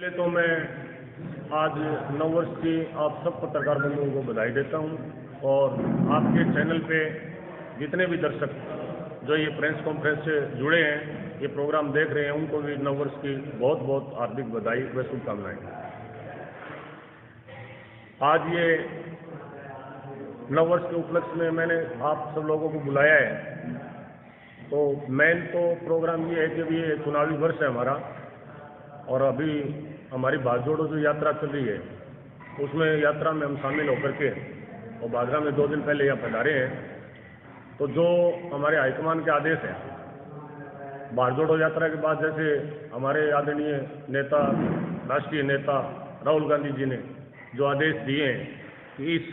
पहले तो मैं आज नववर्ष की आप सब पत्रकार बंधुओं को बधाई देता हूं और आपके चैनल पे जितने भी दर्शक जो ये प्रेस कॉन्फ्रेंस से जुड़े हैं, ये प्रोग्राम देख रहे हैं, उनको भी नववर्ष की बहुत बहुत हार्दिक बधाई व शुभकामनाएं। आज ये नववर्ष के उपलक्ष्य में मैंने आप सब लोगों को बुलाया है। तो मेन तो प्रोग्राम ये है कि अभी ये चुनावी वर्ष है हमारा, और अभी हमारी भाग जोड़ो जो यात्रा चल रही है उसमें यात्रा में हम शामिल होकर के और बागरा में 2 दिन पहले यहाँ पधारे हैं। तो जो हमारे हाईकमान के आदेश हैं, भाग जोड़ो यात्रा के बाद जैसे हमारे आदरणीय नेता, राष्ट्रीय नेता राहुल गांधी जी ने जो आदेश दिए हैं कि इस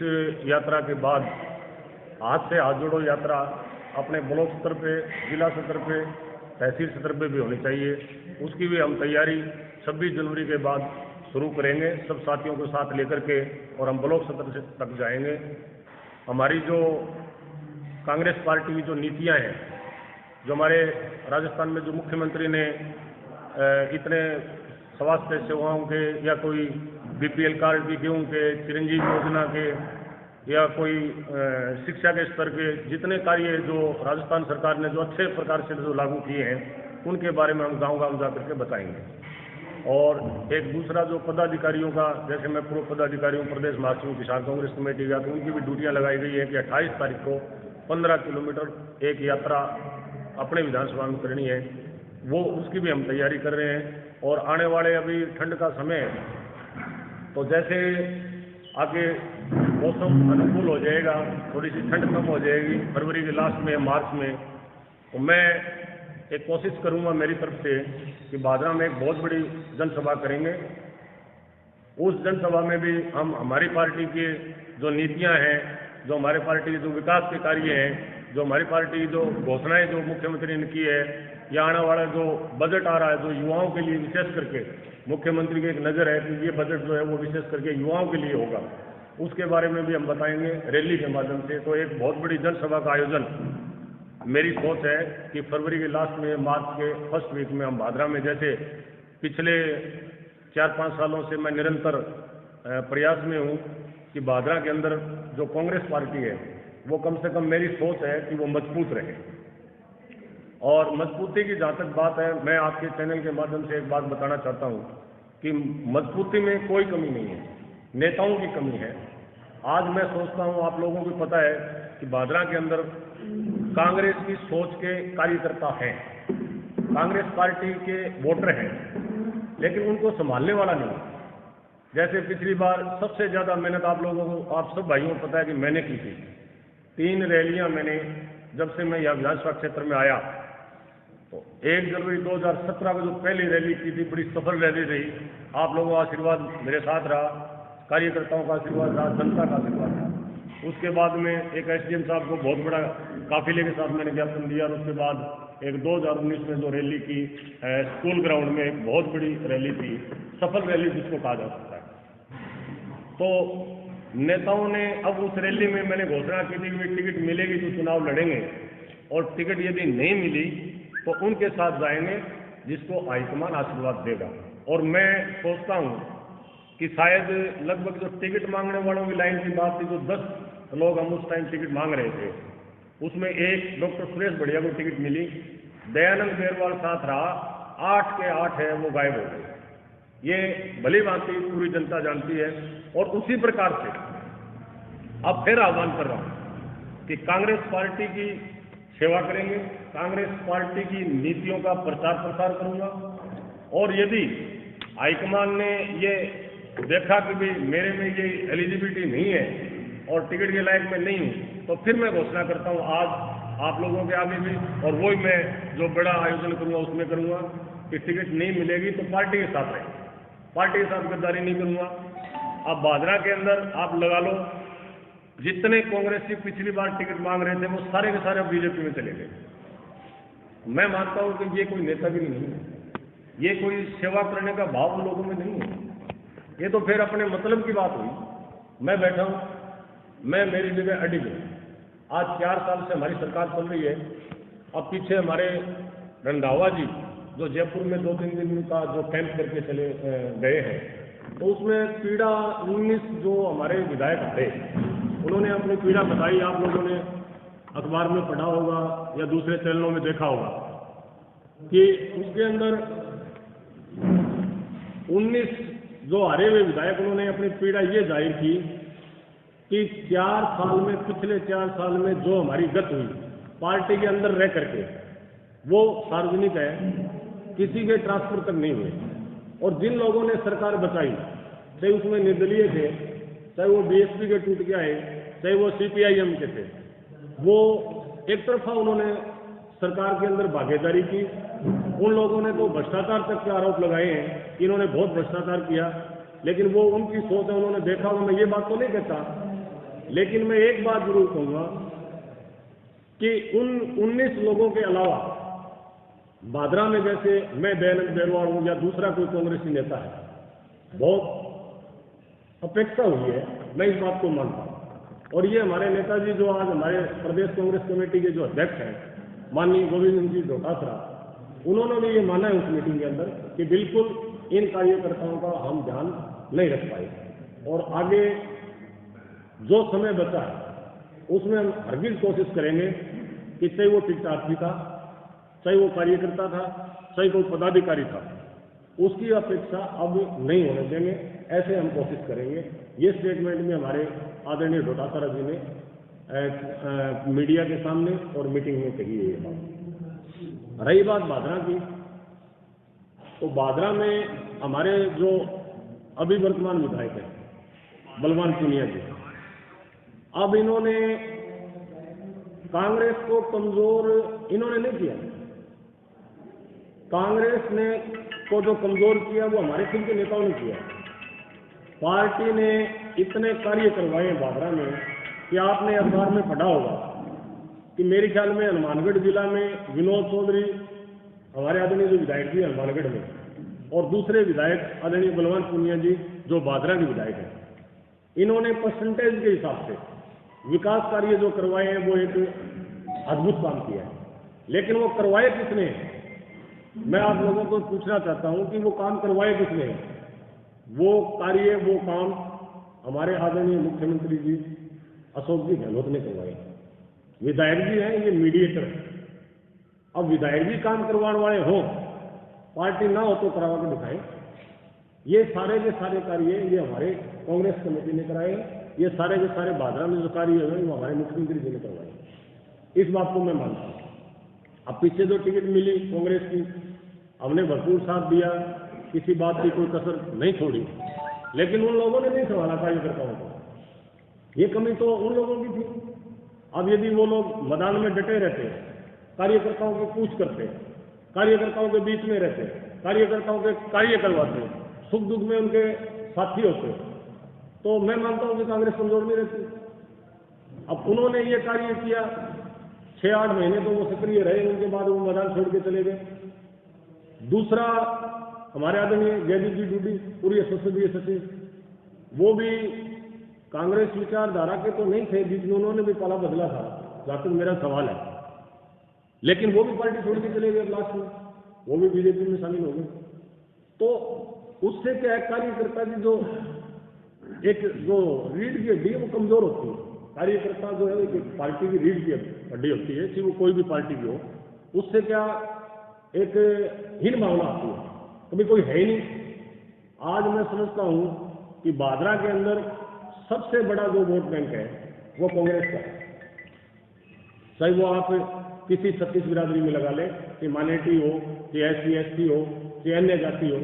यात्रा के बाद हाथ से हाथ जोड़ो यात्रा अपने ब्लॉक स्तर पे, जिला स्तर पे, तहसील स्तर पे भी होनी चाहिए, उसकी भी हम तैयारी 26 जनवरी के बाद शुरू करेंगे सब साथियों को साथ लेकर के, और हम ब्लॉक स्तर तक जाएंगे। हमारी जो कांग्रेस पार्टी की जो नीतियां हैं, जो हमारे राजस्थान में जो मुख्यमंत्री ने इतने स्वास्थ्य सेवाओं के या कोई बीपीएल कार्ड की गेहूं के, चिरंजीवी योजना के या कोई शिक्षा के स्तर के जितने कार्य जो राजस्थान सरकार ने जो अच्छे प्रकार से जो लागू किए हैं, उनके बारे में हम गांव-गांव जाकर के बताएंगे। और एक दूसरा जो पदाधिकारियों का, जैसे मैं पूर्व पदाधिकारी हूँ प्रदेश महासचिव किसान कांग्रेस कमेटी का, तो उनकी भी ड्यूटियाँ लगाई गई है कि 28 तारीख को 15 किलोमीटर एक यात्रा अपने विधानसभा में करनी है, वो उसकी भी हम तैयारी कर रहे हैं। और आने वाले अभी ठंड का समय है, तो जैसे आगे मौसम अनुकूल हो जाएगा, थोड़ी सी ठंड कम हो जाएगी फरवरी के लास्ट में, मार्च में, तो मैं एक कोशिश करूंगा मेरी तरफ से कि बागरा में एक बहुत बड़ी जनसभा करेंगे। उस जनसभा में भी हम हमारी पार्टी की जो नीतियां हैं, जो हमारी पार्टी के जो विकास के कार्य हैं, जो हमारी पार्टी की जो घोषणाएं जो मुख्यमंत्री ने की है, या आने वाला जो बजट आ रहा है जो युवाओं के लिए विशेष करके मुख्यमंत्री की एक नज़र है कि ये बजट जो है वो विशेष करके युवाओं के लिए होगा, उसके बारे में भी हम बताएंगे रैली के माध्यम से। तो एक बहुत बड़ी जनसभा का आयोजन मेरी सोच है कि फरवरी के लास्ट में, मार्च के फर्स्ट वीक में हम बागरा में, जैसे पिछले 4-5 सालों से मैं निरंतर प्रयास में हूँ कि बागरा के अंदर जो कांग्रेस पार्टी है वो कम से कम मेरी सोच है कि वो मजबूत रहे। और मजबूती की जहाँ तक बात है, मैं आपके चैनल के माध्यम से एक बात बताना चाहता हूँ कि मजबूती में कोई कमी नहीं है, नेताओं की कमी है। आज मैं सोचता हूँ, आप लोगों को पता है कि बागरा के अंदर कांग्रेस की सोच के कार्यकर्ता हैं, कांग्रेस पार्टी के वोटर हैं, लेकिन उनको संभालने वाला नहीं। जैसे पिछली बार सबसे ज़्यादा मेहनत आप लोगों को, आप सब भाइयों को पता है कि मैंने की थी। 3 रैलियां मैंने, जब से मैं यहाँ विधानसभा क्षेत्र में आया, तो 1 जनवरी 2017 को जो पहली रैली की थी, बड़ी सफल रैली रही। आप लोगों का आशीर्वाद मेरे साथ रहा, कार्यकर्ताओं का आशीर्वाद रहा, जनता का आशीर्वाद रहा। उसके बाद में एक एसडीएम साहब को बहुत बड़ा काफिले के साथ मैंने ज्ञापन दिया, और उसके बाद एक 2019 में जो रैली की स्कूल ग्राउंड में, एक बहुत बड़ी रैली थी, सफल रैली जिसको कहा जा सकता है। तो नेताओं ने अब उस रैली में मैंने घोषणा की थी कि टिकट मिलेगी तो चुनाव लड़ेंगे, और टिकट यदि नहीं मिली तो उनके साथ जाएंगे जिसको हाईकमान आशीर्वाद देगा। और मैं सोचता हूँ कि शायद लगभग जो टिकट मांगने वालों की लाइन की बात थी, जो 10 लोग हम उस टाइम टिकट मांग रहे थे, उसमें एक डॉक्टर सुरेश बढ़िया को टिकट मिली, दयानंद बेरवाल साथ रहा, 8 के 8 है वो गायब हो गए। ये भली भांति पूरी जनता जानती है। और उसी प्रकार से अब फिर आह्वान कर रहा हूं कि कांग्रेस पार्टी की सेवा करेंगे, कांग्रेस पार्टी की नीतियों का प्रचार प्रसार करूंगा, और यदि हाईकमान ने ये देखा कि भाई मेरे में ये एलिजिबिलिटी नहीं है और टिकट के लायक मैं नहीं हूं, तो फिर मैं घोषणा करता हूं आज आप लोगों के आगे भी, और वही मैं जो बड़ा आयोजन करूंगा उसमें करूंगा कि टिकट नहीं मिलेगी तो पार्टी के साथ रहें, पार्टी के साथ गद्दारी नहीं करूंगा। अब बागरा के अंदर आप लगा लो, जितने कांग्रेसी पिछली बार टिकट मांग रहे थे वो सारे के सारे अब बीजेपी में चले गए। मैं मानता हूं कि ये कोई नेतागिरी नहीं है, ये कोई सेवा करने का भाव लोगों में नहीं है, ये तो फिर अपने मतलब की बात हुई। मैं बैठा हूं, मैं मेरी जगह अडिग हूं। आज 4 साल से हमारी सरकार चल रही है। अब पीछे हमारे रंधावा जी जो जयपुर में 2-3 दिन का जो कैंप करके चले गए हैं, तो उसमें पीड़ा 19 जो हमारे विधायक थे उन्होंने अपनी पीड़ा बताई। आप लोगों ने अखबार में पढ़ा होगा या दूसरे चैनलों में देखा होगा कि उसके अंदर 19 जो हारे हुए विधायक उन्होंने अपनी पीड़ा ये जाहिर की कि 4 साल में, पिछले 4 साल में जो हमारी गत हुई पार्टी के अंदर रह करके, वो सार्वजनिक है, किसी के ट्रांसफर तक नहीं हुए। और जिन लोगों ने सरकार बचाई, चाहे उसमें निर्दलीय थे, चाहे वो बीएसपी के टूट के आए, चाहे वो सीपीआईएम के थे, वो एक तरफा उन्होंने सरकार के अंदर भागीदारी की। उन लोगों ने तो भ्रष्टाचार तक के आरोप लगाए हैं कि इन्होंने बहुत भ्रष्टाचार किया, लेकिन वो उनकी सोच है, उन्होंने देखा हो। मैं ये बात तो नहीं कहता, लेकिन मैं एक बात जरूर कहूँगा कि उन 19 लोगों के अलावा भादरा में, जैसे मैं दयानंद बेरवाल हूँ या दूसरा कोई कांग्रेसी नेता है, बहुत अपेक्षा हुई है, मैं इस बात को मानता हूँ। और ये हमारे नेताजी जो आज हमारे प्रदेश कांग्रेस कमेटी के जो अध्यक्ष हैं माननीय गोविंद जी डोटासरा, उन्होंने भी ये माना है उस मीटिंग के अंदर कि बिल्कुल इन कार्यकर्ताओं का हम ध्यान नहीं रख पाए, और आगे जो समय बचा है उसमें हम हरगिज कोशिश करेंगे कि चाहे वो टिकटार्थी था, चाहे वो कार्यकर्ता था, चाहे कोई पदाधिकारी था, उसकी अपेक्षा अब नहीं होने देंगे, ऐसे हम कोशिश करेंगे। ये स्टेटमेंट में हमारे आदरणीय डोटासरा जी ने मीडिया के सामने और मीटिंग में कही है ये बात। रही बात भादरा की, तो भादरा में हमारे जो अभी वर्तमान विधायक हैं बलवान पूनिया जी, अब इन्होंने कांग्रेस को कमजोर इन्होंने नहीं किया। कांग्रेस ने को जो कमजोर किया वो हमारे खुद के नेताओं ने किया। पार्टी ने इतने कार्य करवाए भादरा में कि आपने अखबार में पढ़ा होगा कि मेरे ख्याल में हनुमानगढ़ जिला में विनोद चौधरी हमारे आदरणीय जो विधायक जी हनुमानगढ़ में, और दूसरे विधायक आदरणीय बलवान पूनिया जी जो भादरा के विधायक हैं, इन्होंने परसेंटेज के हिसाब से विकास कार्य जो करवाए हैं वो एक अद्भुत काम किया है। लेकिन वो करवाए किसने, मैं आप लोगों को पूछना चाहता हूं कि वो काम करवाए किसने। वो कार्य, वो काम हमारे आदरणीय मुख्यमंत्री जी अशोक जी गहलोत ने करवाए। विधायक जी हैं ये मीडिएटर। अब विधायक जी काम करवाने वाले हो, पार्टी ना हो तो करवा के दिखाएं। ये सारे के सारे कार्य ये हमारे कांग्रेस कमेटी ने कराए, ये सारे के सारे भादरा में जो कार्य हुए वो हमारे मुख्यमंत्री जी ने करवाए। इस बात को मैं मानता हूँ। अब पीछे जो टिकट मिली कांग्रेस की, हमने भरपूर साथ दिया, किसी बात की कोई कसर नहीं छोड़ी, लेकिन उन लोगों ने नहीं संभाला कार्यकर्ताओं को। ये कमी तो उन लोगों की थी। अब यदि वो लोग मैदान में डटे रहते, कार्यकर्ताओं की पूछ करते, कार्यकर्ताओं के बीच में रहते, कार्यकर्ताओं के कार्य करवाते, सुख दुख में उनके साथी होते, तो मैं मानता हूं कि कांग्रेस कमजोर नहीं रहती। अब उन्होंने ये कार्य किया, 6-8 महीने तो वो सक्रिय रहे, उनके बाद वो मैदान छोड़ के चले गए। दूसरा, हमारे आदरणीय जयदीप जी डूडी पूर्व संसदीय सचिव, वो भी कांग्रेस विचारधारा के तो नहीं थे, बीच में उन्होंने भी पाला बदला था, जहां तक मेरा सवाल है, लेकिन वो भी पार्टी छोड़ के चले गए लास्ट में, वो भी बीजेपी में शामिल हो गए। तो उससे क्या है, कार्यकर्ता की जो एक जो रीढ़ की हड्डी है वो कमजोर होती है। कार्यकर्ता जो है एक पार्टी की रीढ़ की हड्डी होती है, चाहे वो कोई भी पार्टी की हो, उससे क्या एक हीन भावना आती है, कभी कोई है ही नहीं। आज मैं समझता हूं कि भादरा के अंदर सबसे बड़ा जो वोट बैंक है वो कांग्रेस का है। चाहे वो आप किसी 36 बिरादरी में लगा ले, कि माइनॉरिटी हो, कि SC ST हो, कि अन्य जाति हो।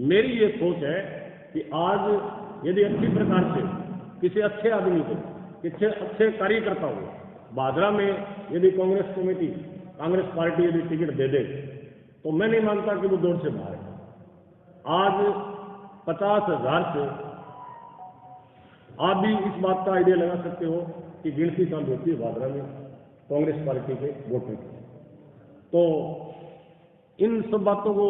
मेरी ये सोच है कि आज यदि अच्छी प्रकार से किसी अच्छे आदमी को, किसी अच्छे कार्यकर्ता को भादरा में यदि कांग्रेस कमेटी, कांग्रेस पार्टी यदि टिकट दे दे, तो मैं नहीं मानता कि वो दौड़ से बाहर है। आज 50,000 से आप भी इस बात का आइडिया लगा सकते हो कि गिनती चालू होती है भादरा में कांग्रेस पार्टी के वोटों की। तो इन सब बातों को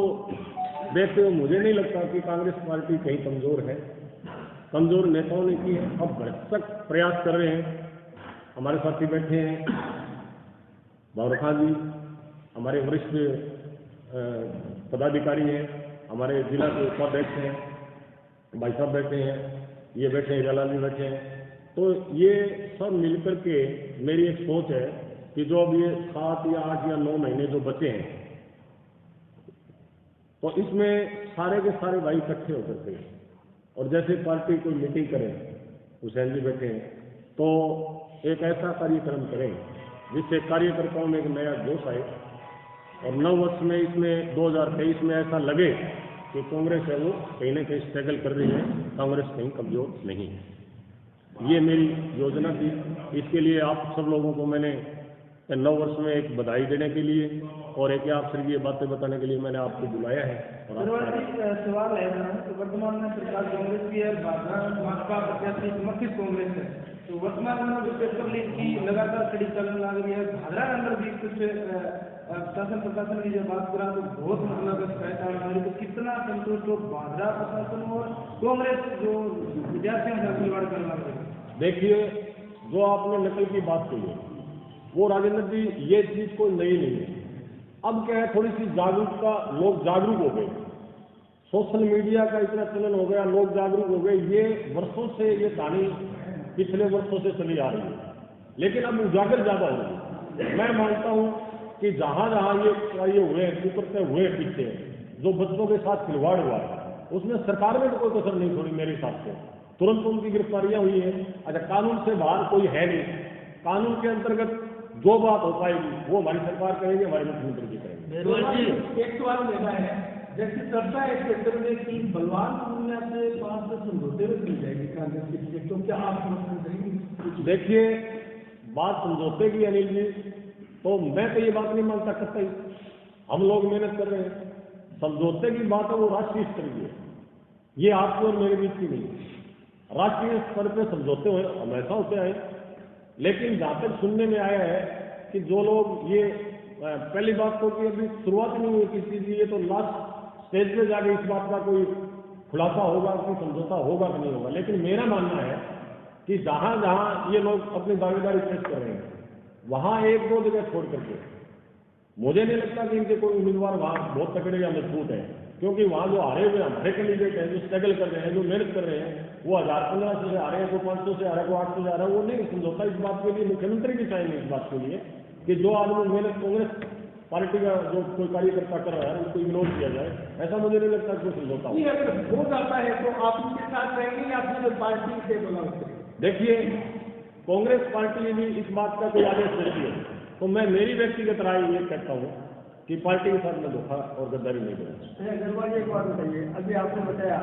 देखते हुए मुझे नहीं लगता कि कांग्रेस पार्टी कहीं कमजोर है। कमजोर नेताओं ने की है, अब भरसक प्रयास कर रहे हैं। हमारे साथी बैठे हैं, बाबरखा जी, हमारे वरिष्ठ पदाधिकारी हैं, हमारे जिला के उपाध्यक्ष हैं, भाई साहब बैठे हैं, ये बैठे हैं, जलाल जी बैठे हैं। तो ये सब मिलकर के मेरी एक सोच है कि जो अब ये 7 या 8 या 9 महीने जो बचे हैं, तो इसमें सारे के सारे भाई इकट्ठे होकर के और जैसे पार्टी कोई मीटिंग करे, हुसैन जी बैठे हैं, तो एक ऐसा कार्यक्रम करें जिससे कार्यकर्ताओं में एक नया जोश आए और 9 वर्ष में इसमें 2023 में ऐसा लगे कि कांग्रेस है वो कहीं ना कहीं स्ट्रगल कर रही है, कांग्रेस कहीं कमजोर नहीं है। ये मेरी योजना थी। इसके लिए आप सब लोगों को मैंने 9 वर्ष में एक बधाई देने के लिए और एक आप सिर्फ ये बातें बताने के लिए मैंने आपको बुलाया है। सवाल है तो वर्तमान में सरकार कांग्रेस की है, भाजपा प्रत्याशी समर्थित कांग्रेस है, तो वर्तमान में जो पेपर लीक की लगातार कड़ी चलन लग रही है, भादरा के अंदर भी कुछ शासन प्रशासन की जो बात करा तो बहुत मतलब शिकायत आ रही है, तो कितना संतुष्ट हो भादरा प्रशासन और कांग्रेस जो विद्यार्थियों से खिलवाड़ करना है? देखिए, जो आपने नकल की बात कही है वो राजेंद्र जी ये चीज कोई नई नहीं है। अब क्या है, थोड़ी सी जागरूकता, लोग जागरूक हो गए, सोशल मीडिया का इतना चलन हो गया, लोग जागरूक हो गए। ये वर्षों से ये कहानी पिछले वर्षों से चली आ रही है, लेकिन अब उजागर ज्यादा हो रही। मैं मानता हूं कि जहां जहां ये हुए कुकरते हुए पीछे जो बच्चों के साथ खिलवाड़ हुआ है, उसमें सरकार में तो कोई कसर नहीं छोड़ी मेरे हिसाब से। तुरंत उनकी गिरफ्तारियां हुई है। अच्छा, कानून से बाहर कोई है नहीं, कानून के अंतर्गत जो बात हो पाएगी वो हमारी सरकार करेगी, हमारे मुख्यमंत्री जी करेंगे। एक सवाल मेरा है, जैसे चर्चा है क्षेत्र में कि बलवान पूर्णिया से 5 समझौते में मिल जाएगी कांग्रेस की टिकट, तो क्या आप समर्थन करेंगे? देखिए, बात समझौते की अनिल जी, तो मैं तो ये बात नहीं मानता कतई। हम लोग मेहनत कर रहे हैं, समझौते की बात है वो राष्ट्रीय स्तर की है, ये आपकी और मेरे बीच की नहीं है। राष्ट्रीय स्तर पर समझौते हुए हमेशा होते आए, लेकिन जहां तक सुनने में आया है कि जो लोग ये पहली बात तो कि अभी शुरुआत नहीं हुई किसी की, ये तो लास्ट स्टेज पे जाके इस बात का कोई खुलासा होगा कि समझौता होगा कि नहीं होगा। लेकिन मेरा मानना है कि जहां जहां ये लोग अपनी दावेदारी पेश कर रहे हैं वहां 1-2 जगह छोड़ करके, मुझे नहीं लगता कि इनके कोई उम्मीदवार वहां बहुत तकड़े या मजबूत है, क्योंकि वहां जो हारे हुए हमारे कैंडिडेट हैं, जो स्ट्रगल कर रहे हैं, जो मेहनत कर रहे हैं, वो 1000-1500 से आ रहे हैं, कोई 500 से आ रहा है, कोई 800 से आ रहा है। वो नहीं समझौता इस बात के लिए, मुख्यमंत्री भी चाहेंगे इस बात के लिए कि जो आदमी मेहनत कांग्रेस पार्टी का जो कोई कार्यकर्ता कर रहा है उसको इग्नोर किया जाए। ऐसा मुझे नहीं लगता कोई समझौता हो। अगर हो जाता है तो आप उनके साथ रहेंगे या अपनी पार्टी से बिलोंग करेंगे? देखिए, कांग्रेस पार्टी भी इस बात का कोई आदेश देती है तो मैं मेरी व्यक्तिगत राय ये कहता हूँ कि पार्टी के साथ में धोखा और गद्दारी नहीं करेंगे। अग्रवाल, एक बात बताइए, अभी आपने बताया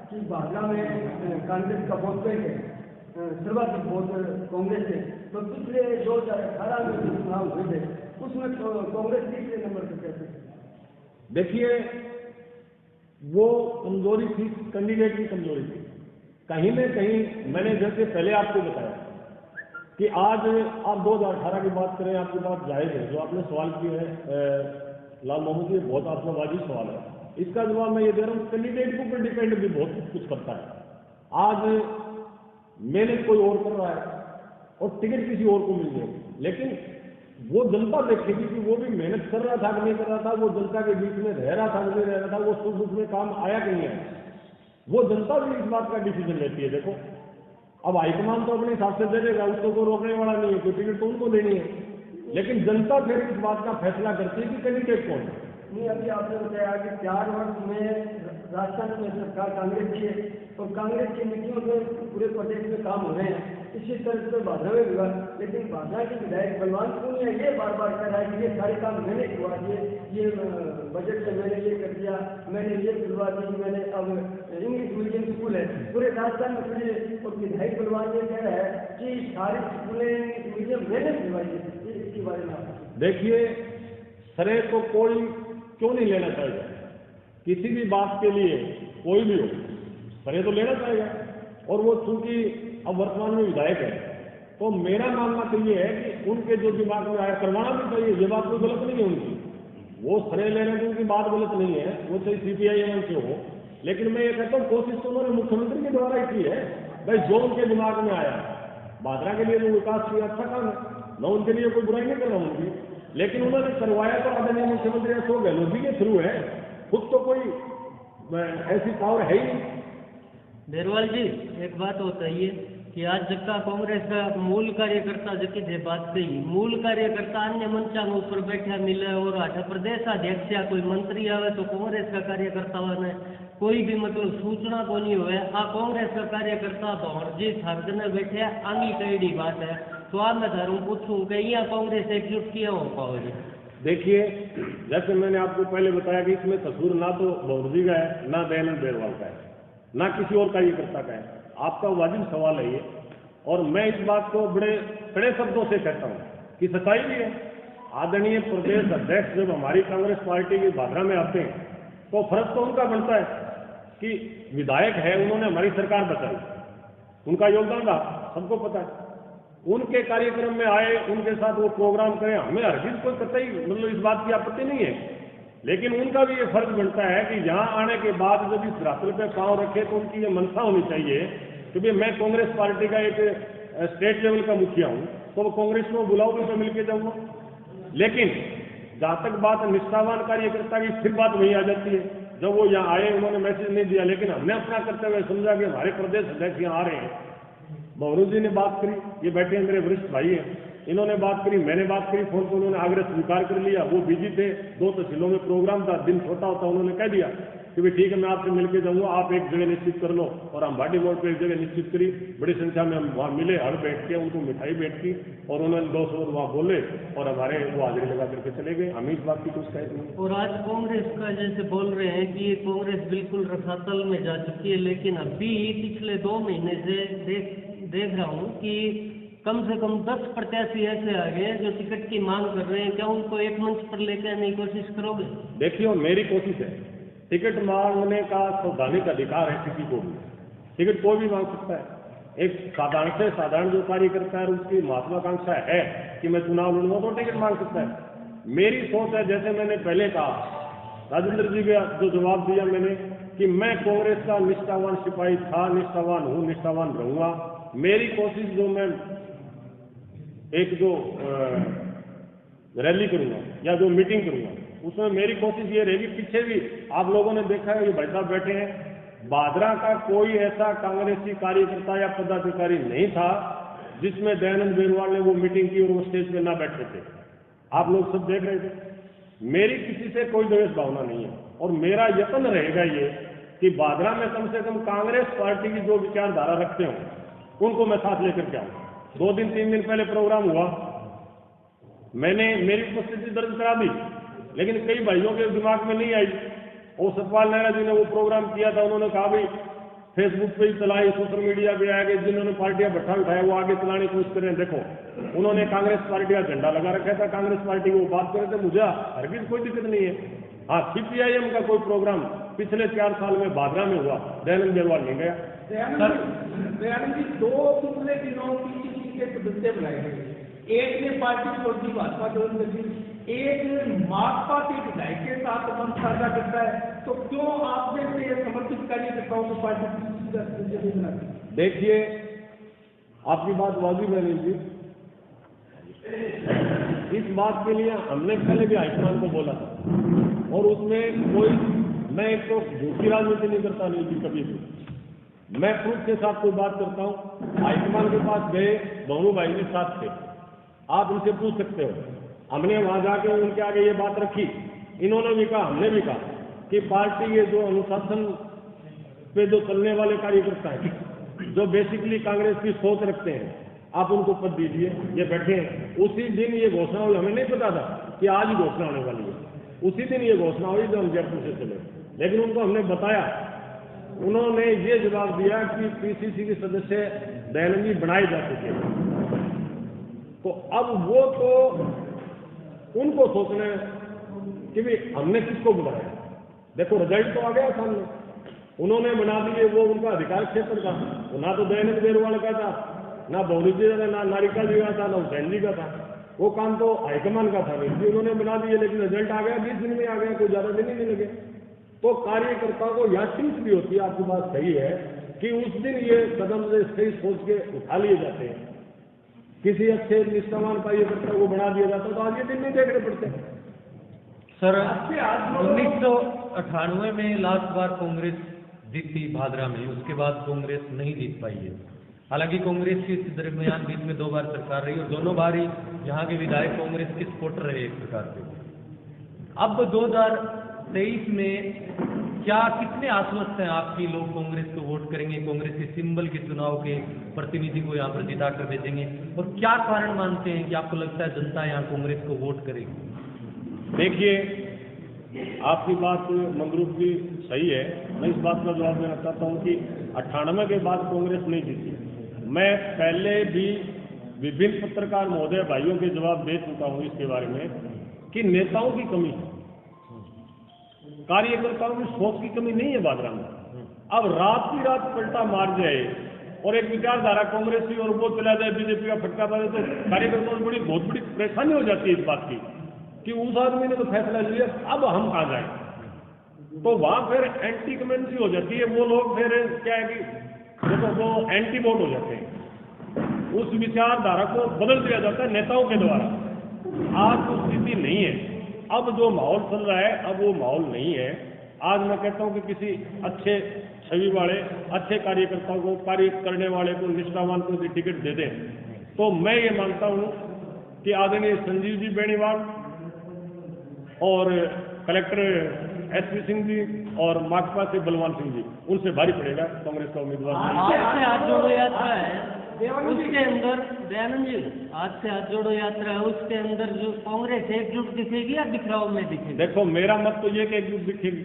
कि भाजपा में कांग्रेस का वोट बैंक है, सर्वाधिक वोट कांग्रेस है, तो पिछले 2018 में जो चुनाव हुए थे उसमें तो कांग्रेस तीसरे नंबर पर कैसे? देखिए, वो कमजोरी थी, कैंडिडेट की कमजोरी थी कहीं न कहीं। मैंने जैसे पहले आपको बताया कि आज आप 2018 की बात करें, आपकी बात जायज है, जो आपने सवाल किया है लाल मोहम्मद जी, बहुत आत्मवादी सवाल है। इसका जवाब मैं ये दे रहा हूँ, कैंडिडेट के ऊपर डिपेंड भी बहुत कुछ करता है। आज मेहनत कोई और कर रहा है और टिकट किसी और को मिल जाएगी, लेकिन वो जनता देखेगी कि वो भी मेहनत कर रहा था कि नहीं कर रहा था, वो जनता के बीच में रह रहा था कि नहीं रह रहा था, वो सुख दुख में काम आया कि नहीं आया। वो जनता भी इस बात का डिसीजन लेती है। देखो, अब हाईकमान तो अपने हिसाब से दे देगा, उसको कोई रोकने वाला नहीं है, कोई टिकट तो उनको देनी है, लेकिन जनता फिर इस बात का फैसला करती है कि कैंडिडेट कौन है। नहीं, अभी आपने बताया कि 4 वर्ष में राजस्थान में सरकार कांग्रेस की है और कांग्रेस की नीतियों से पूरे प्रदेश में काम हो रहे हैं, इसी तरह से भाजपा में हुआ। लेकिन भाजपा के विधायक बलवान पूर्णिया ये बार बार कह रहा है कि ये सारे काम मैंने करवा दिए, ये बजट से मैंने ये कर दिया, मैंने ये करवा दी, मैंने अब इंग्लिश मीडियम स्कूल है पूरे राजस्थान में खुले, और विधायक बलवान ये कह रहा है कि सारी स्कूलें इंग्लिश मीडियम मैंने करवाई है। इसके बारे में देखिए, श्रेय तो कोई क्यों नहीं लेना चाहेगा, किसी भी बात के लिए कोई भी हो श्रेय तो लेना चाहेगा। और वो चूंकि अब वर्तमान में विधायक है, तो मेरा मानना तो ये है कि उनके जो दिमाग में आया करवाना भी चाहिए, ये बात कोई गलत नहीं है उनकी, वो श्रेय लेने की उनकी बात गलत नहीं है, वो चाहे CPI से हो। लेकिन मैं ये कहता हूँ कोशिश तो उन्होंने मुख्यमंत्री के द्वारा ही की है। भाई, जो उनके दिमाग में आया, भादरा के लिए जो विकास किया अच्छा काम है, मैं उनके लिए कोई बुराई नहीं कर रहा हूँ उनकी, लेकिन उन्होंने करवाया तो आदरणीय मुख्यमंत्री अशोक गहलोत जी के थ्रू है, खुद तो कोई ऐसी पावर है ही नहीं। बेरवाल जी, एक बात बताइए कि आज जक्का कांग्रेस का मूल कार्यकर्ता जबकि जे बात कही, मूल कार्यकर्ता अन्य मंचा में ऊपर बैठा मिले और आज प्रदेश अध्यक्ष या कोई मंत्री आवे तो कांग्रेस का कार्यकर्ता ने कोई भी मतलब सूचना को नहीं हुए, आ कांग्रेस का कार्यकर्ता जी थारकने बैठे आंगी कईडी बात है। तो आप मैं थारू पूछूं कि यहाँ कांग्रेस एकजुट किया हो पाओगे? देखिए, जैसे मैंने आपको पहले बताया कि इसमें कसूर ना तो भौर जी का है, ना दयानंद बेरवाल का है, ना किसी और कार्यकर्ता का है। आपका वाजिब सवाल है ये, और मैं इस बात को बड़े कड़े शब्दों से कहता हूँ कि सच्चाई भी है। आदरणीय प्रदेश अध्यक्ष जब हमारी कांग्रेस पार्टी की भादरा में आते हैं तो फर्ज तो उनका बनता है कि विधायक है, उन्होंने हमारी सरकार बचाई, उनका योगदान रहा, सबको पता है। उनके कार्यक्रम में आए, उनके साथ वो प्रोग्राम करें, हमें हरगिज कोई कतई मतलब इस बात की आपत्ति नहीं है, लेकिन उनका भी ये फर्ज बनता है कि यहाँ आने के बाद जब इस धरातल पे पांव रखे तो उनकी ये मनसा होनी चाहिए कि भाई मैं कांग्रेस पार्टी का एक स्टेट लेवल का मुखिया हूँ, तो वो कांग्रेस को बुलाओगे तो मिलके जाऊंगा। लेकिन जहां तक बात निष्ठावान कार्यकर्ता की, फिर बात वही आ जाती है। जब वो यहाँ आए, उन्होंने मैसेज नहीं दिया, लेकिन हमने अपना करते हुए समझा कि हमारे प्रदेश अध्यक्ष यहाँ आ रहे हैं। महरू जी ने बात करी, ये बैठे मेरे वरिष्ठ भाई हैं, इन्होंने बात करी, मैंने बात करी, फोन पर उन्होंने आग्रह स्वीकार कर लिया। वो बिजी थे, 2 तहसीलों में प्रोग्राम था, दिन छोटा होता, उन्होंने कह दिया कि भाई ठीक है मैं आपसे मिलके जाऊंगा, आप एक जगह निश्चित कर लो। और हम भाटी मोड़ पर एक जगह निश्चित करी, बड़ी संख्या में हम वहाँ मिले, हर बैठ के उनको मिठाई भेंट की और उन्होंने 2 शब्द वहाँ बोले और हमारे वो हाजिरी लगा करके चले गए। हम इस बात की कुछ कह नहीं। और आज कांग्रेस का जैसे बोल रहे हैं कि कांग्रेस बिल्कुल रसातल में जा चुकी है, लेकिन अभी पिछले 2 महीने से देख रहा हूँ कि कम से कम 10 प्रत्याशी ऐसे आ गए जो टिकट की मांग कर रहे हैं। क्या उनको एक मंच पर लेकर आने की कोशिश करोगे? देखिए, मेरी कोशिश है, टिकट मांगने का संवैधानिक अधिकार है किसी को भी, टिकट कोई भी मांग सकता है। एक साधारण से साधारण जो कार्यकर्ता है उसकी महत्वाकांक्षा है कि मैं चुनाव लड़ूंगा तो टिकट मांग सकता है। मेरी सोच है, जैसे मैंने पहले कहा, राजेंद्र जी का जो जवाब दिया मैंने कि मैं कांग्रेस का निष्ठावान सिपाही था, निष्ठावान हूँ, निष्ठावान रहूंगा। मेरी कोशिश जो मैं एक जो रैली करूंगा या जो मीटिंग करूंगा उसमें मेरी कोशिश ये रहेगी, पीछे भी आप लोगों ने देखा है ये भाई साहब बैठे हैं, भादरा का कोई ऐसा कांग्रेसी कार्यकर्ता या पदाधिकारी नहीं था जिसमें दयानंद बेरवाल ने वो मीटिंग की और वो स्टेज पे ना बैठे थे। आप लोग सब देख रहे थे। मेरी किसी से कोई द्वेष भावना नहीं है और मेरा यत्न रहेगा ये कि भादरा में कम से कम कांग्रेस पार्टी की जो विचारधारा रखते हो उनको मैं साथ लेकर के आऊँ। 2 दिन 3 दिन पहले प्रोग्राम हुआ, मैंने मेरी उपस्थिति दर्ज करा दी, लेकिन कई भाइयों के दिमाग में नहीं आई। और सतपाल नारायण जी ने वो प्रोग्राम किया था, उन्होंने कहा भाई फेसबुक पे ही चलाई, सोशल मीडिया पे आगे जिन्होंने पार्टियां भट्ठा उठाया वो आगे चलाने की कोशिश करें। देखो, उन्होंने कांग्रेस पार्टी का झंडा लगा रखा था, कांग्रेस पार्टी की वो बात कर रहे थे, मुझे हरगिज कोई दिक्कत नहीं है। हाँ, CPIM का कोई प्रोग्राम पिछले 4 साल में भादरा में हुआ, दयानंद बेरवाल नहीं गया। दयानंद जी 2 पिछले दिनों PCC के सदस्य बुलाए गए, एक ने पार्टी छोड़ दी, भाजपा ज्वाइन कर दी, एक माकपा के विधायक के साथ मंच साझा करता है, तो क्यों आपने से समर्थित कार्यकर्ताओं को पार्टी का सदस्य बना? देखिए, आपकी बात वाजिब है नील जी, इस बात के लिए हमने पहले भी हाईकमान को बोला था और उसमें कोई, मैं एक तो झूठी राजनीति नहीं करता नील जी कभी भी, मैं प्रूफ के साथ कोई बात करता हूँ। हाईकमान के पास गए, दोनों भाई भी साथ थे, आप उनसे पूछ सकते हो। हमने वहां जाके उनके आगे ये बात रखी, इन्होंने भी कहा, हमने भी कहा कि पार्टी के जो अनुशासन पे जो चलने वाले कार्यकर्ता हैं, जो बेसिकली कांग्रेस की सोच रखते हैं, आप उनको पद दीजिए। ये बैठे हैं, उसी दिन ये घोषणा हुई, हमें नहीं पता था कि आज ही घोषणा होने वाली है, उसी दिन ये घोषणा हुई जब हम जयपुर से चले, लेकिन उनको हमने बताया, उन्होंने ये जवाब दिया कि PCC के सदस्य दयानंद जी बनाए जा चुके हैं। तो अब वो तो उनको सोचना है कि भाई हमने किसको बुलाया। देखो, रिजल्ट तो आ गया सामने, उन्होंने बना दिए, वो उनका अधिकार क्षेत्र था, तो ना तो दयानंद बेरवाल का था, ना बहुरी जी का, ना नारिका जी का था, ना हुसैन जी का था, वो काम तो हाईकमान का था। नहीं, उन्होंने बना दिए, लेकिन रिजल्ट आ गया, 20 दिन में आ गया, कोई ज्यादा दिन ही नहीं लगे। तो कार्यकर्ता को यह चिंत भी होती है, आपकी बात सही है कि उस दिन ये कदम से सही सोच के उठा लिए जाते हैं किसी अच्छे निष्ठावान कार्यकर्ता को बना दिया जाता तो आज ये दिन नहीं देखने पड़ते। सर 1998 में लास्ट बार कांग्रेस जीती भादरा में, उसके बाद कांग्रेस नहीं जीत पाई है। हालांकि कांग्रेस की इस दरमियान बीच में 2 बार सरकार रही और दोनों बार ही यहाँ के विधायक कांग्रेस के सपोर्टर रहे एक प्रकार से। अब 2023 में क्या कितने आश्वस्त हैं आपकी लोग कांग्रेस को वोट करेंगे, कांग्रेस के सिंबल के चुनाव के प्रतिनिधि को यहाँ पर जिता कर भेजेंगे, और क्या कारण मानते हैं कि आपको लगता है जनता यहाँ कांग्रेस को वोट करेगी? देखिए, आपकी बात मंगरूप जी सही है। मैं इस बात का जवाब देना चाहता हूँ कि 98 के बाद कांग्रेस नहीं जीती। मैं पहले भी विभिन्न पत्रकार महोदय भाइयों के जवाब दे चुका हूँ इसके बारे में कि नेताओं की कमी है, कार्यकर्ताओं की सोच की कमी नहीं है भादरा में। अब रात की रात पलटा मार जाए और एक विचारधारा कांग्रेस की और वो चला जाए, बीजेपी का फटका मारे, तो कार्यकर्ताओं को बहुत बड़ी परेशानी हो जाती है इस बात की कि उस आदमी ने तो फैसला लिया, अब हम कहाँ जाए। तो वहां फिर एंटी कमेंट्री हो जाती है। वो लोग फिर क्या है कि तो वो एंटी वोट हो जाते हैं, उस विचारधारा को बदल दिया जाता है नेताओं के द्वारा। आज वो स्थिति नहीं है। अब जो माहौल चल रहा है, अब वो माहौल नहीं है। आज मैं कहता हूं कि किसी अच्छे छवि वाले, अच्छे कार्यकर्ताओं को, कार्य करने वाले को, निष्ठावान को भी टिकट दे दें, तो मैं ये मानता हूं कि आदरणीय संजीव जी बेनीवाल और कलेक्टर एसपी सिंह जी और माकपा से बलवान सिंह जी, उनसे भारी पड़ेगा कांग्रेस का उम्मीदवार। आज से हाथ जोड़ो यात्रा है, उसके अंदर दयानंद जी, आज से हाथ जोड़ो यात्रा है, उसके अंदर जो कांग्रेस एकजुट दिखेगी या बिखराव में दिखेगी? देखो, मेरा मत तो ये कि एकजुट दिखेगी।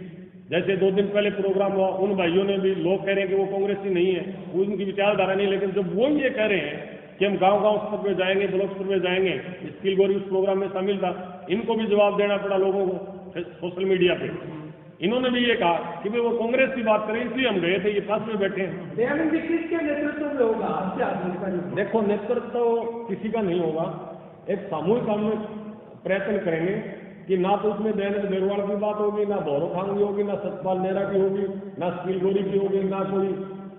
जैसे 2 दिन पहले प्रोग्राम हुआ, उन भाइयों ने भी, लोग कह रहे हैं कि वो कांग्रेसी नहीं है, उनकी विचारधारा नहीं, लेकिन जब वो ये कह रहे हैं कि हम गांव-गांव स्तर पे जाएंगे, ब्लॉक स्तर पे जाएंगे, स्किल गोरी उस प्रोग्राम में शामिल था, इनको भी जवाब देना पड़ा लोगों को सोशल मीडिया पे। इन्होंने भी ये कहा कि वो कांग्रेस की बात करें, इसलिए हम गए थे, ये पास में बैठे हैं। किसके नेतृत्व में होगा? देखो, नेतृत्व किसी का नहीं होगा, एक सामूहिक हम प्रयत्न करेंगे कि ना तो उसमें दयानंद बेरवाल की बात होगी, ना गौरव खान की होगी, ना सतपाल नेहरा की होगी, ना स्किल गोरी की होगी, ना कोई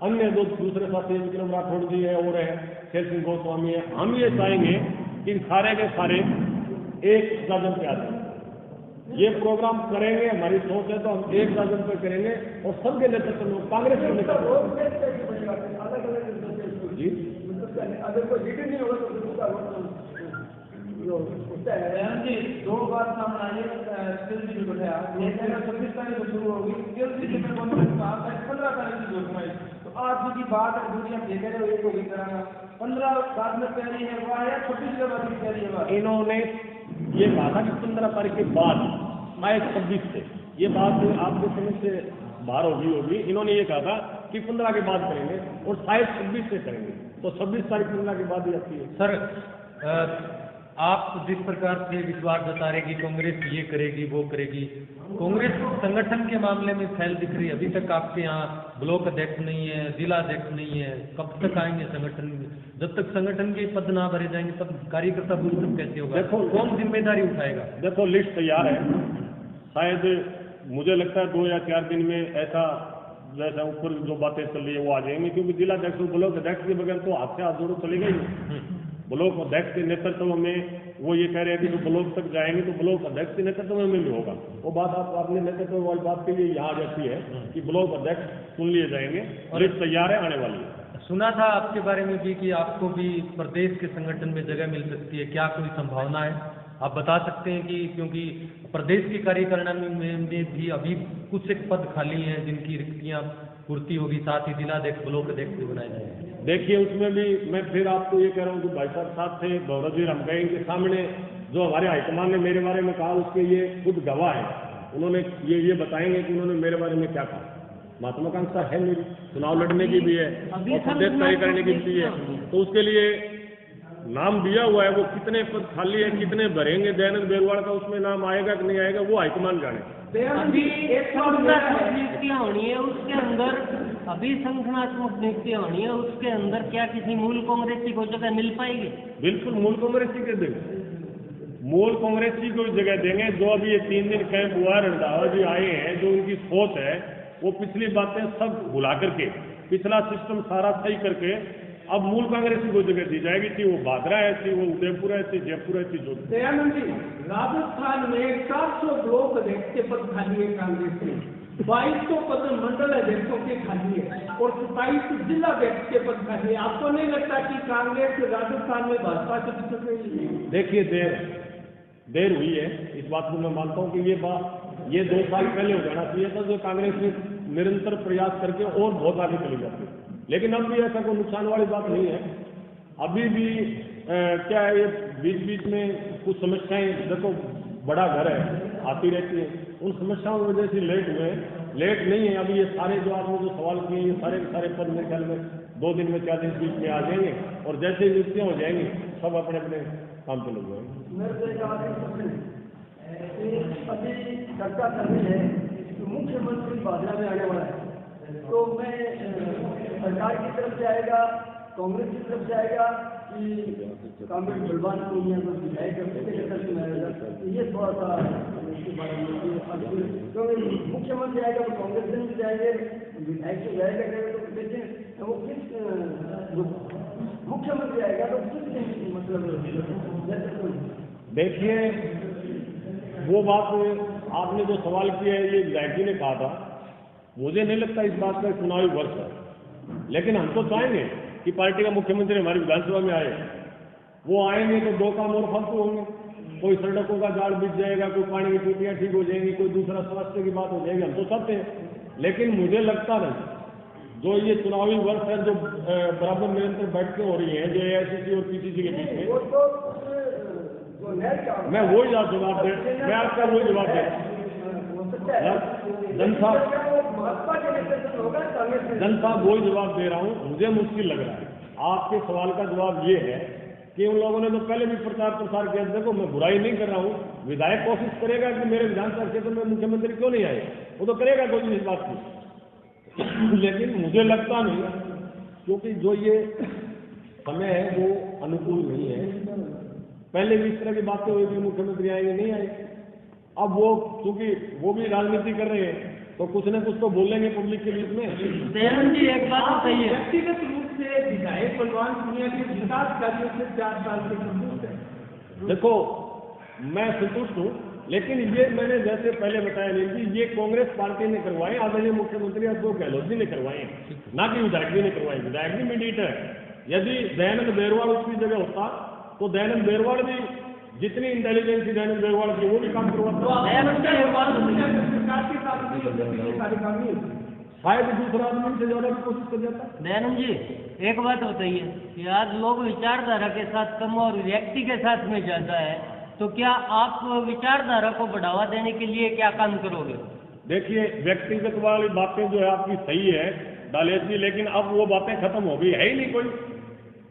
अन्य जो दूसरे साथी विक्रम राठौड़ जी है और है शेर सिंह गोस्वामी है। हम ये चाहेंगे कि सारे के सारे एक साधन पे आ जाए। ये प्रोग्राम करेंगे, हमारी सोच है तो हम एक साधन पे करेंगे और सबके नेतृत्व में कांग्रेस के नेतृत्व जी। अगर कोई लीडर नहीं होगा तो जी 2 बात सामने आई है। स्किल जी बताया 26 तारीख को शुरू होगी, स्किल जी में 15 तारीख की घोषणा है। तो आज की बात है, दुनिया देख रहे हो, एक होगी कराना 15 बाद में तैयारी है वह या 26 के बाद की तैयारी है? इन्होंने ये कहा था कि 15 तारीख के बाद, शायद 26 से, ये बात आपके समझ से बाहर होगी। इन्होंने ये कहा था कि 15 के बाद करेंगे और शायद 26 से करेंगे, तो 26 तारीख 15 के बाद ही आती है। सर, आप जिस प्रकार से विश्वास जता रहे कि कांग्रेस ये करेगी वो करेगी, कांग्रेस संगठन के मामले में फैल दिख रही है। अभी तक आपके यहाँ ब्लॉक अध्यक्ष नहीं है, जिला अध्यक्ष नहीं है, कब तक आएंगे संगठन में? जब तक संगठन के पद ना भरे जाएंगे तब कार्यकर्ता बूस्टअप कैसे होगा? देखो, कौन जिम्मेदारी उठाएगा? देखो, लिस्ट तैयार है, शायद मुझे लगता है 2 या 4 दिन में ऐसा जैसा ऊपर जो बातें चल रही है वो आ जाएंगे, क्योंकि जिला अध्यक्ष ब्लॉक अध्यक्ष के बगैर तो हाथ से हाथ जोड़ो चलेगा ही नहीं। ब्लॉक अध्यक्ष के नेतृत्व में वो ये कह रहे हैं कि जो ब्लॉक तक जाएंगे तो ब्लॉक अध्यक्ष के नेतृत्व में भी होगा। वो बात आप अपने नेतृत्व वाली बात के लिए यहाँ आ जाती है कि ब्लॉक अध्यक्ष चुन लिए जाएंगे और लिस्ट तैयार है, आने वाली है। सुना था आपके बारे में भी कि आपको भी प्रदेश के संगठन में जगह मिल सकती है, क्या कोई संभावना है? आप बता सकते हैं कि क्योंकि प्रदेश की कार्यकारिणी में भी अभी कुछ एक पद खाली हैं जिनकी रिक्तियां पूर्ति होगी, साथ ही जिलाध्यक्ष ब्लॉक अध्यक्ष भी बनाए जाएंगे। देखिए, उसमें भी मैं फिर आपको ये कह रहा हूँ कि भाई साहब साथ थे गौरव जी, हम कहेंगे सामने जो हमारे हाईकमान ने मेरे बारे में कहा उसके ये खुद गवाह है। उन्होंने ये बताएंगे कि उन्होंने मेरे बारे में क्या कहा। महत्वाकांक्षा है मेरी, चुनाव लड़ने की भी है और प्रदेश तय करने की भी है, तो उसके लिए नाम दिया हुआ है। वो कितने पद खाली है, कितने भरेंगे, दयानंद बेरवाल का उसमें नाम आएगा कि नहीं आएगा वो हाईकमान जाने। अभी एक संगठनात्मक नियुक्तियां होनी है, उसके अंदर अभी संगठनात्मक नियुक्तियां होनी है, उसके अंदर क्या किसी मूल कांग्रेसी को जगह मिल पाएगी? बिल्कुल मूल कांग्रेसी के देंगे, मूल कांग्रेसी को जगह देंगे। जो अभी ये 3 दिन कैंप हुआ, रंधावा जी आए हैं, जो उनकी सोच है वो पिछली बातें सब भुला करके, पिछला सिस्टम सारा सही करके अब मूल कांग्रेस की कोई जगह दी जाएगी, थी वो भादरा है, थी वो उदयपुर है, थी जयपुर है, थी जोधपुर। दयानंद जी, राजस्थान में 400 ब्लॉक अध्यक्ष के पद खाली है कांग्रेस में, 2200 पद मंडल अध्यक्षों के खाली है और 27 जिला अध्यक्ष के पद खाली है। आपको नहीं लगता कि कांग्रेस राजस्थान में भाजपा से पिछड़ रही है? देखिए, देर हुई है, इस बात को मैं मानता हूँ कि ये 2 साल पहले हो जाना चाहिए था, जो कांग्रेस ने निरंतर प्रयास करके और बहुत आगे चली जाती है। लेकिन अब भी ऐसा कोई नुकसान वाली बात नहीं है। अभी भी क्या है, ये बीच बीच में कुछ समस्याएं, देखो बड़ा घर है, आती रहती है, उन समस्याओं की वजह से लेट हुए हैं। लेट नहीं है, अभी ये सारे जो आपने जो सवाल किए, ये सारे के सारे पद मेरे ख्याल में 2 दिन में 4 दिन बीच में आ जाएंगे और जैसे नियुक्तियाँ हो जाएंगी सब अपने अपने काम पे लग जाएंगे। मेरे को एक आखिरी प्रश्न है कि अभी चर्चा चल रही है कि मुख्यमंत्री भाजपा में आने वाला है, तो मैं सरकार की तरफ से आएगा, कांग्रेस की तरफ से आएगा कि कांग्रेस बलवान पूर्णिया को विधायक में आएगा, ये थोड़ा सा इसके बारे में, क्योंकि मुख्यमंत्री आएगा तो कांग्रेस से भी जाएंगे, विधायक से जाएगा, तो लेकिन वो किस मुख्यमंत्री आएगा तो किस मतलब, देखिए वो बात आपने जो सवाल किया है, ये विधायक जी ने कहा था, मुझे नहीं लगता इस बात का चुनावी वर्ष है, लेकिन हम तो चाहेंगे कि पार्टी का मुख्यमंत्री हमारी विधानसभा में आए। वो आएंगे तो 2 काम और फालतू होंगे, कोई सड़कों का जाल बिछ जाएगा, कोई पानी की टूटियाँ ठीक हो जाएंगी, कोई दूसरा स्वास्थ्य की बात हो जाएगी, हम तो चाहते हैं। लेकिन मुझे लगता नहीं जो ये चुनावी वर्ष है, जो बराबर निरंतर बैठकें हो रही हैं जो AICC और PCC के बीच में, मैं वही जवाब दे, मैं आपका वही जवाब दे, जनता वही जवाब दे रहा हूँ। मुझे मुश्किल लग रहा है, आपके सवाल का जवाब ये है कि उन लोगों ने तो पहले भी प्रचार प्रसार किया। देखो मैं बुराई नहीं कर रहा हूँ, विधायक कोशिश करेगा कि मेरे विधानसभा क्षेत्र में मुख्यमंत्री क्यों नहीं आए, वो तो करेगा कोई इस बात की, लेकिन मुझे लगता नहीं, क्योंकि जो ये समय है वो अनुकूल नहीं है। पहले भी इस तरह की बातें हुई कि मुख्यमंत्री आएंगे, नहीं आए। अब वो क्योंकि वो भी राजनीति कर रहे हैं तो कुछ न कुछ तो बोलेंगे पब्लिक के बीच में। दयानंद जी, एक बात बताइए, व्यक्तिगत रूप से विधायक बलवान पूर्णिया के विकास कार्यों से 4 साल से संतुष्ट है? देखो मैं संतुष्ट हूँ, लेकिन ये मैंने जैसे पहले बताया नहीं कि ये कांग्रेस पार्टी ने करवाए, आदरणीय मुख्यमंत्री अशोक गहलोत जी ने करवाए, ना कि विधायक जी ने करवाए। विधायक जी मीडिएटर है। यदि दयानंद बेरवाल उसकी जगह होता तो दयानंद बेरवाल भी जितनी इंटेलिजेंस दयानंद बेरवाल की वो भी काम करवाता। शायद दूसरा आदमी से ज्यादा भी कोशिश कर जाता। दयानंद जी, एक बात बताइए कि आज लोग विचारधारा के साथ कम और व्यक्ति के साथ में ज्यादा है, तो क्या आप विचारधारा को बढ़ावा देने के लिए क्या काम करोगे? देखिए, व्यक्तिगत वाली बातें जो है आपकी सही है दालेश जी, लेकिन अब वो बातें खत्म हो गई, है ही नहीं कोई।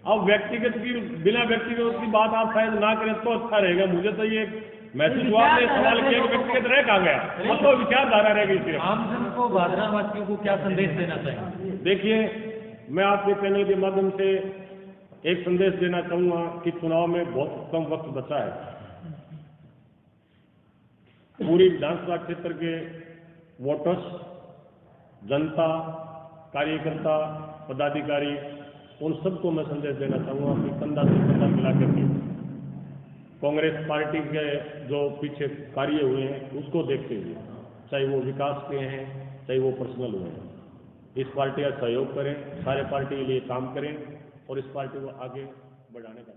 अब व्यक्तिगत की बिना व्यक्तिगत की बात आप शायद ना करें तो अच्छा रहेगा। मुझे तो ये महसूस हुआ, आपने सवाल किया कि व्यक्तिगत रह कहाँ गया, अब तो विचारधारा रह गई सिर्फ। आमजन को, भादरावासियों को क्या संदेश देना चाहिए? देखिए, मैं आपके चैनल के माध्यम से एक संदेश देना चाहूंगा कि चुनाव में बहुत कम वक्त बचा है। पूरी विधानसभा क्षेत्र के वोटर्स, जनता, कार्यकर्ता, पदाधिकारी, उन सबको मैं संदेश देना चाहूँगा कि कंधा से कंधा मिला करके कांग्रेस पार्टी के जो पीछे कार्य हुए हैं उसको देखते हुए, चाहे वो विकास के हैं चाहे वो पर्सनल हुए हैं, इस पार्टी का सहयोग करें, सारे पार्टी के लिए काम करें और इस पार्टी को आगे बढ़ाने का